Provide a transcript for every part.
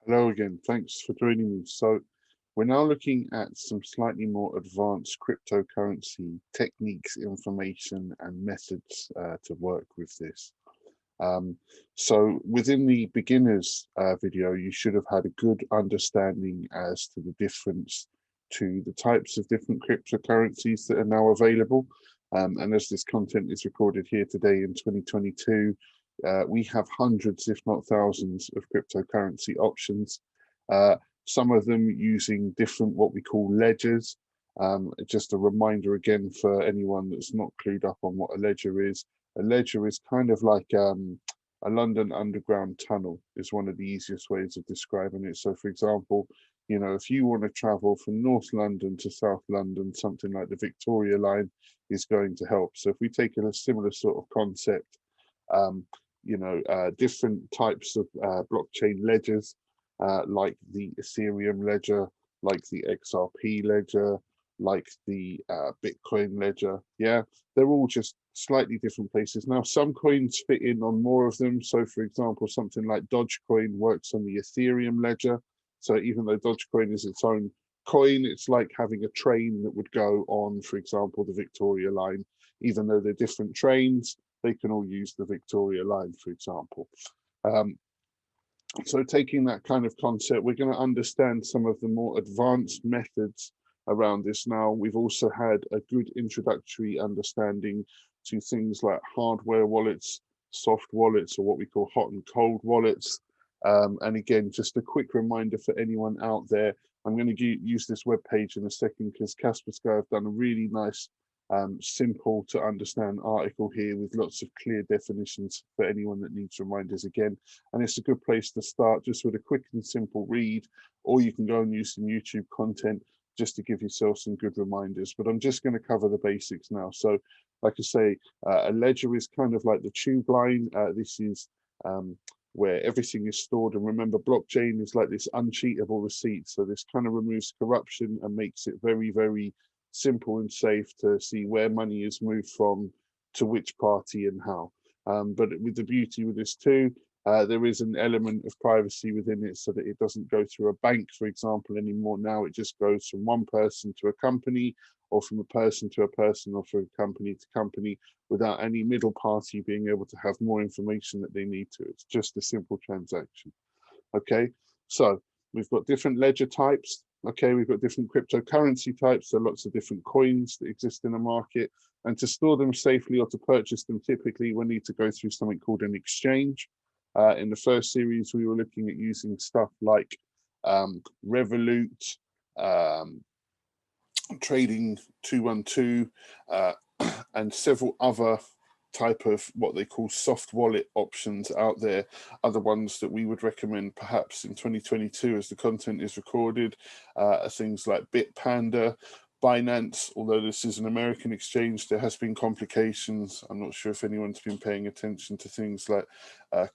Hello again, thanks for joining me. So we're now looking at some slightly more advanced cryptocurrency techniques, information and methods to work with this. Um, so within the beginners video, you should have had a good understanding as to the difference to the types of different cryptocurrencies that are now available. And as this content is recorded here today in 2022, we have hundreds, if not thousands, of cryptocurrency options. Uh, some of them using different what we call ledgers. Just a reminder again for anyone that's not clued up on what a ledger is. A ledger is kind of like a London Underground tunnel is one of the easiest ways of describing it. So for example, you know, if you want to travel from North London to South London, something like the Victoria line is going to help. So if we take a similar sort of concept, um, different types of blockchain ledgers, like the Ethereum ledger, like the XRP ledger, like the Bitcoin ledger. Yeah, they're all just slightly different places. Now, some coins fit in on more of them. So, for example, something like Dogecoin works on the Ethereum ledger. So, even though Dogecoin is its own coin, it's like having a train that would go on, for example, the Victoria line. Even though they're different trains, they can all use the Victoria line, for example. Um, so taking that kind of concept, we're going to understand some of the more advanced methods around this now. We've also had a good introductory understanding to things like hardware wallets, soft wallets, or what we call hot and cold wallets. And again, just a quick reminder for anyone out there, I'm going to use this web page in a second because Kaspersky have done a really nice simple to understand article here with lots of clear definitions for anyone that needs reminders again. And it's a good place to start just with a quick and simple read, or you can go and use some YouTube content just to give yourself some good reminders. But I'm just going to cover the basics now. So like I say, a ledger is kind of like the tube line. This is where everything is stored. And remember, blockchain is like this uncheatable receipt. So this kind of removes corruption and makes it very, very simple and safe to see where money is moved from to which party and how. But with the beauty with this too, there is an element of privacy within it so that it doesn't go through a bank, for example, anymore. Now it just goes from one person to a company, or from a person to a person, or from company to company, without any middle party being able to have more information that they need to. It's just a simple transaction. Okay, so we've got different ledger types. Okay, we've got different cryptocurrency types. So lots of different coins that exist in the market. And to store them safely or to purchase them, typically we need to go through something called an exchange. In the first series, we were looking at using stuff like Revolut, um, Trading 212, and several other type of what they call soft wallet options out there. Other ones that we would recommend perhaps in 2022 as the content is recorded are things like Bitpanda, Binance. Although this is an American exchange, there has been complications. I'm not sure if anyone's been paying attention to things like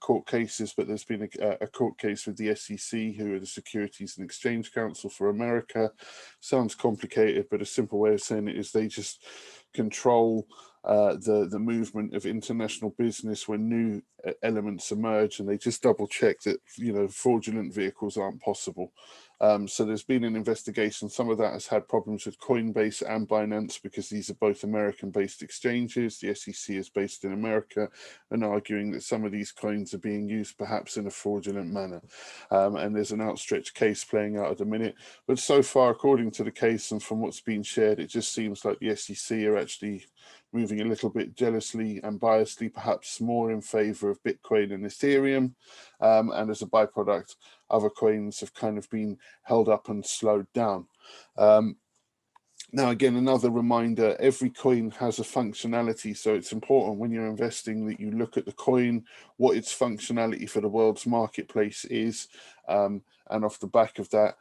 court cases, but there's been a court case with the SEC, who are the Securities and Exchange Council for America. Sounds complicated, but a simple way of saying it is they just control the movement of international business when new elements emerge, and they just double check that fraudulent vehicles aren't possible. So there's been an investigation. Some of that has had problems with Coinbase and Binance because these are both American-based exchanges. The SEC is based in America, and arguing that some of these coins are being used perhaps in a fraudulent manner. And there's an outstretched case playing out at the minute. But so far, according to the case and from what's been shared, it just seems like the SEC are actually moving a little bit jealously and biasedly, perhaps more in favor of Bitcoin and Ethereum. And as a byproduct, other coins have kind of been held up and slowed down. Now, again, another reminder, every coin has a functionality. So it's important when you're investing that you look at the coin, what its functionality for the world's marketplace is, and off the back of that,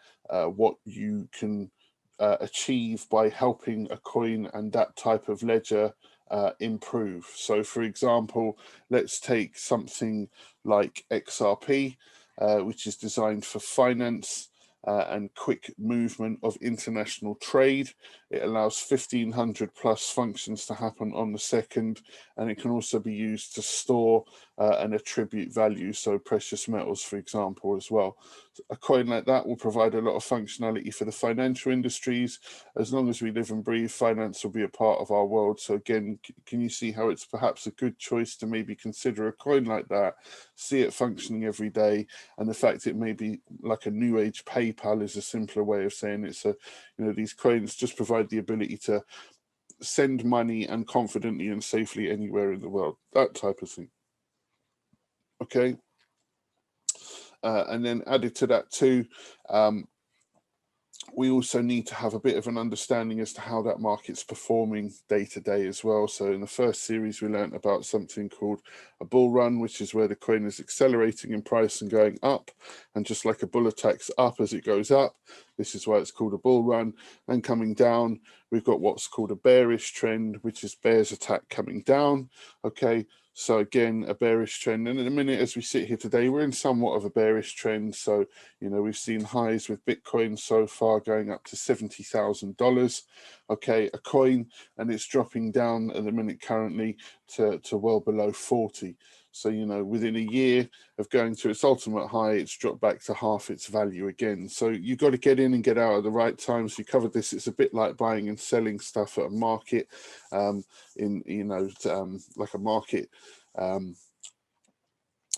what you can achieve by helping a coin and that type of ledger improve. So for example, let's take something like XRP, which is designed for finance and quick movement of international trade. It allows 1,500 plus functions to happen on the second, and it can also be used to store and attribute value, so precious metals, for example, as well. A coin like that will provide a lot of functionality for the financial industries. As long as we live and breathe, finance will be a part of our world. So again, can you see how it's perhaps a good choice to maybe consider a coin like that, see it functioning every day, and the fact it may be like a new age PayPal is a simpler way of saying it. So, you know, these coins just provide the ability to send money and confidently and safely anywhere in the world, that type of thing. Okay. And then added to that too, we also need to have a bit of an understanding as to how that market's performing day to day as well. So in the first series, we learned about something called a bull run, which is where the coin is accelerating in price and going up. And just like a bull attacks up as it goes up, this is why it's called a bull run. And coming down, we've got what's called a bearish trend, which is bears attack coming down. Okay. So again, a bearish trend. And in a minute, as we sit here today, we're in somewhat of a bearish trend. So, you know, we've seen highs with Bitcoin so far going up to $70,000. Okay, a coin, and it's dropping down at the minute currently to well below 40. So, you know, within a year of going to its ultimate high, it's dropped back to half its value again. So you've got to get in and get out at the right times. You covered this. It's a bit like buying and selling stuff at a market, like a market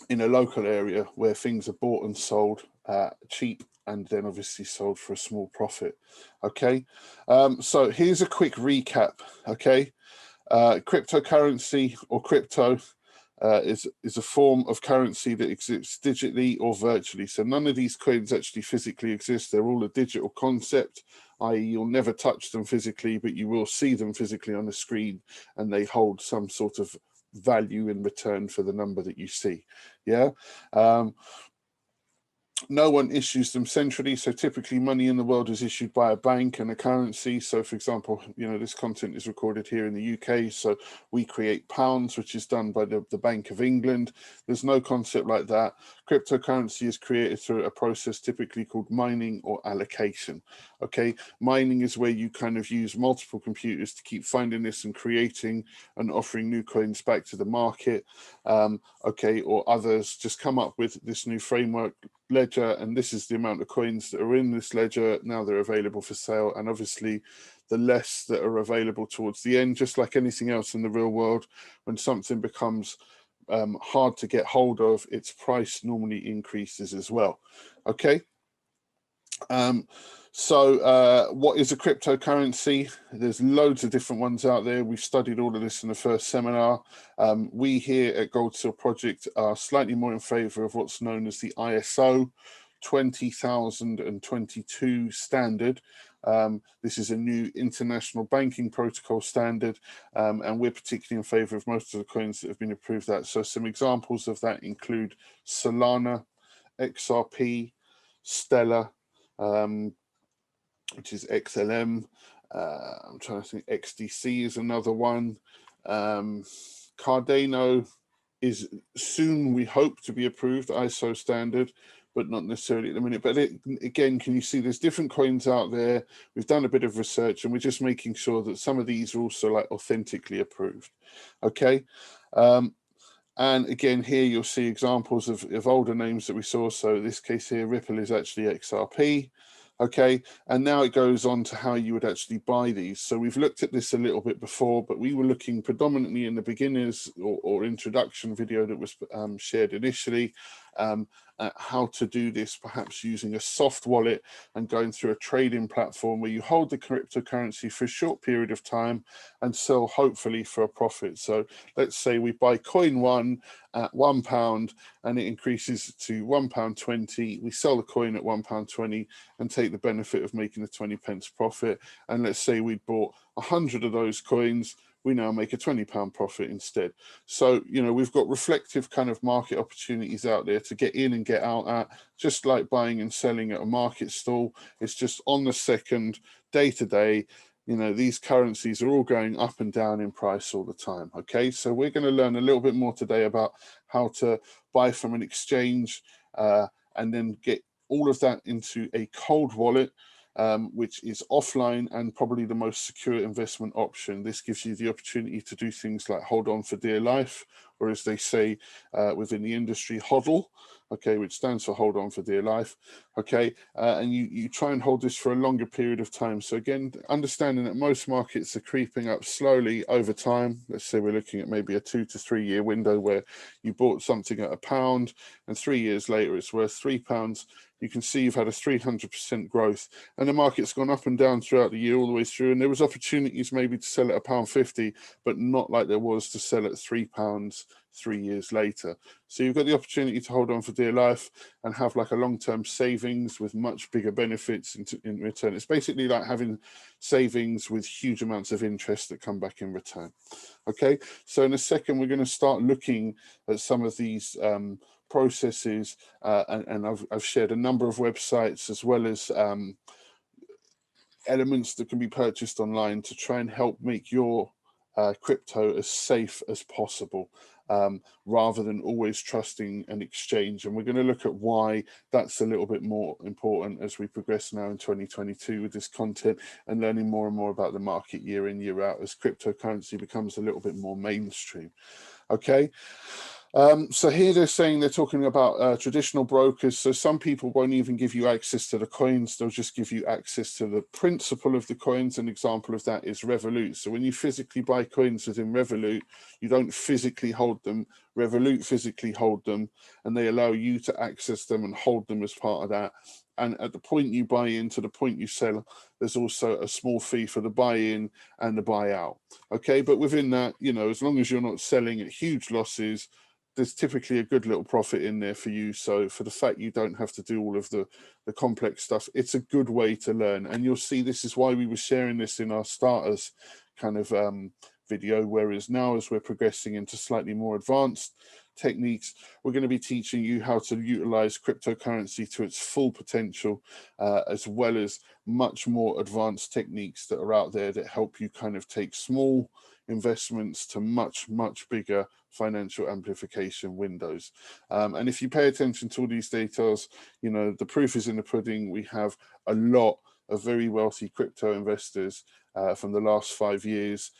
in a local area where things are bought and sold cheap, and then obviously sold for a small profit. Okay, so here's a quick recap. Okay, cryptocurrency or crypto is a form of currency that exists digitally or virtually. So none of these coins actually physically exist. They're all a digital concept, i.e. you'll never touch them physically, but you will see them physically on the screen, and they hold some sort of value in return for the number that you see. Yeah. No one issues them centrally, so typically money in the world is issued by a bank and a currency. So for example, you know, this content is recorded here in the UK, so we create pounds, which is done by the Bank of England. There's no concept like that. Cryptocurrency is created through a process typically called mining or allocation. Okay, mining is where you kind of use multiple computers to keep finding this and creating and offering new coins back to the market. Okay, or others just come up with this new framework ledger, and this is the amount of coins that are in this ledger. Now they're available for sale, and obviously the less that are available towards the end, just like anything else in the real world, when something becomes hard to get hold of, its price normally increases as well. Okay. What is a cryptocurrency? There's loads of different ones out there. We've studied all of this in the first seminar. We here at Gold Seal Project are slightly more in favor of what's known as the ISO 20022 standard. This is a new international banking protocol standard, and we're particularly in favor of most of the coins that have been approved that. So some examples of that include Solana, XRP, Stellar, which is XLM. I'm trying to think, XDC is another one. Cardano is soon, we hope, to be approved, ISO standard, but not necessarily at the minute. But again, can you see there's different coins out there? We've done a bit of research, and we're just making sure that some of these are also like authentically approved. Okay. And again, here you'll see examples of older names that we saw. So in this case here, Ripple is actually XRP. Okay, and now it goes on to how you would actually buy these. So we've looked at this a little bit before, but we were looking predominantly in the beginners or introduction video that was shared initially at how to do this, perhaps using a soft wallet and going through a trading platform where you hold the cryptocurrency for a short period of time and sell hopefully for a profit. So let's say we buy coin one at £1 and it increases to £1.20. We sell the coin at £1.20 and take the benefit of making a 20 pence profit. And let's say we bought 100 of those coins, we now make a £20 profit instead. So, you know, we've got reflective kind of market opportunities out there to get in and get out at, just like buying and selling at a market stall. It's just on the second, day to day. You know, these currencies are all going up and down in price all the time. Okay, so we're going to learn a little bit more today about how to buy from an exchange and then get all of that into a cold wallet, which is offline and probably the most secure investment option. This gives you the opportunity to do things like hold on for dear life, or as they say within the industry, HODL, okay, which stands for hold on for dear life, okay, and you try and hold this for a longer period of time. So again, understanding that most markets are creeping up slowly over time. Let's say we're looking at maybe a 2 to 3 year window where you bought something at £1 and 3 years later it's worth £3. You can see you've had a 300% growth, and the market's gone up and down throughout the year all the way through, and there was opportunities maybe to sell at £1.50, but not like there was to sell at £3 3 years later. So you've got the opportunity to hold on for dear life and have like a long-term savings with much bigger benefits in return. It's basically like having savings with huge amounts of interest that come back in return. Okay, so in a second we're going to start looking at some of these processes, and I've shared a number of websites as well as elements that can be purchased online to try and help make your crypto as safe as possible, rather than always trusting an exchange. And we're going to look at why that's a little bit more important as we progress now in 2022 with this content, and learning more and more about the market year in, year out, as cryptocurrency becomes a little bit more mainstream. Okay. So here they're talking about traditional brokers. So some people won't even give you access to the coins. They'll just give you access to the principle of the coins. An example of that is Revolut. So when you physically buy coins within Revolut, you don't physically hold them. Revolut physically hold them, and they allow you to access them and hold them as part of that. And at the point you buy in to the point you sell, there's also a small fee for the buy-in and the buy-out. Okay, but within that, you know, as long as you're not selling at huge losses, there's typically a good little profit in there for you. So for the fact you don't have to do all of the complex stuff, it's a good way to learn. And you'll see this is why we were sharing this in our starters kind of video, whereas now as we're progressing into slightly more advanced techniques, we're going to be teaching you how to utilize cryptocurrency to its full potential, as well as much more advanced techniques that are out there that help you kind of take small investments to much bigger financial amplification windows. And if you pay attention to all these details, you know, the proof is in the pudding. We have a lot of very wealthy crypto investors from the last 5 years,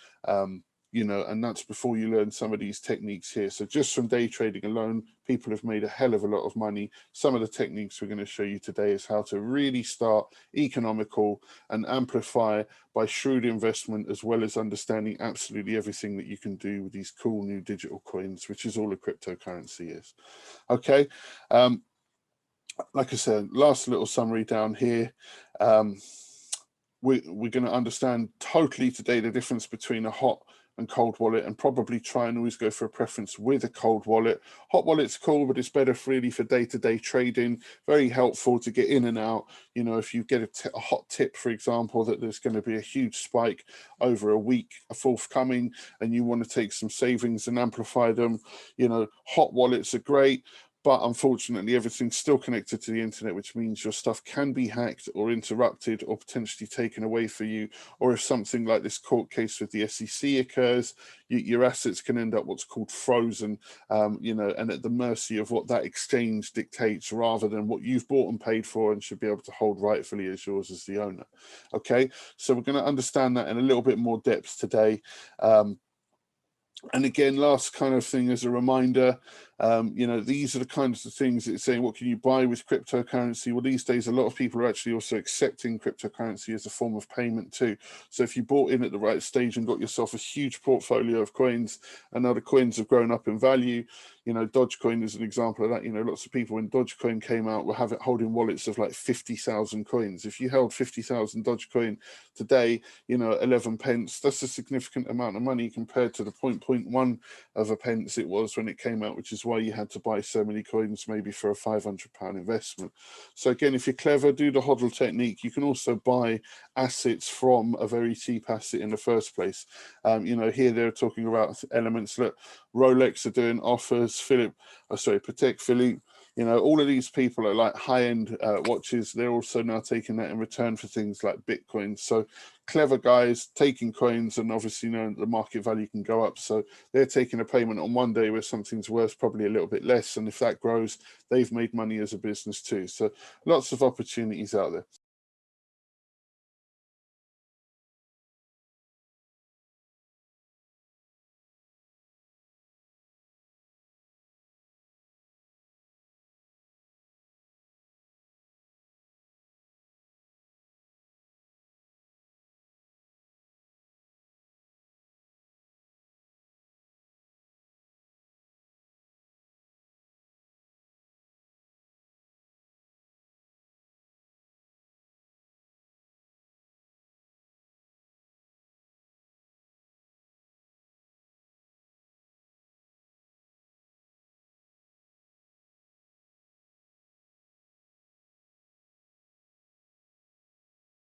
you know, and that's before you learn some of these techniques here. So just from day trading alone, people have made a hell of a lot of money. Some of the techniques we're going to show you today is how to really start economical and amplify by shrewd investment, as well as understanding absolutely everything that you can do with these cool new digital coins, which is all a cryptocurrency is. Okay. Like I said, last little summary down here. We're going to understand totally today the difference between a hot and cold wallet, and probably try and always go for a preference with a cold wallet. Hot wallet's cool, but it's better really for day-to-day trading. Very helpful to get in and out. You know, if you get a hot tip, for example, that there's going to be a huge spike over a week forthcoming, and you want to take some savings and amplify them, you know, hot wallets are great. But unfortunately, everything's still connected to the internet, which means your stuff can be hacked or interrupted or potentially taken away for you. Or if something like this court case with the SEC occurs, your assets can end up what's called frozen, you know, and at the mercy of what that exchange dictates, rather than what you've bought and paid for and should be able to hold rightfully as yours as the owner. Okay, so we're going to understand that in a little bit more depth today. And again, last kind of thing as a reminder, you know, these are the kinds of things that it's saying, what can you buy with cryptocurrency? Well, these days, a lot of people are actually also accepting cryptocurrency as a form of payment too. So if you bought in at the right stage and got yourself a huge portfolio of coins, and now the coins have grown up in value, you know, Dogecoin is an example of that. You know, lots of people when Dogecoin came out were holding wallets of like 50,000 coins. If you held 50,000 Dogecoin today, you know, 11 pence, that's a significant amount of money compared to the 0.1 of a pence it was when it came out, which is why you had to buy so many coins maybe for a £500 investment. So again, if you're clever, do the hodl technique. You can also buy assets from a very cheap asset in the first place. You know, here they're talking about elements that Rolex are doing offers, Patek Philippe, you know, all of these people are like high-end watches. They're also now taking that in return for things like Bitcoin. So clever guys taking coins, and obviously knowing that the market value can go up. So they're taking a payment on one day where something's worth probably a little bit less. And if that grows, they've made money as a business too. So lots of opportunities out there.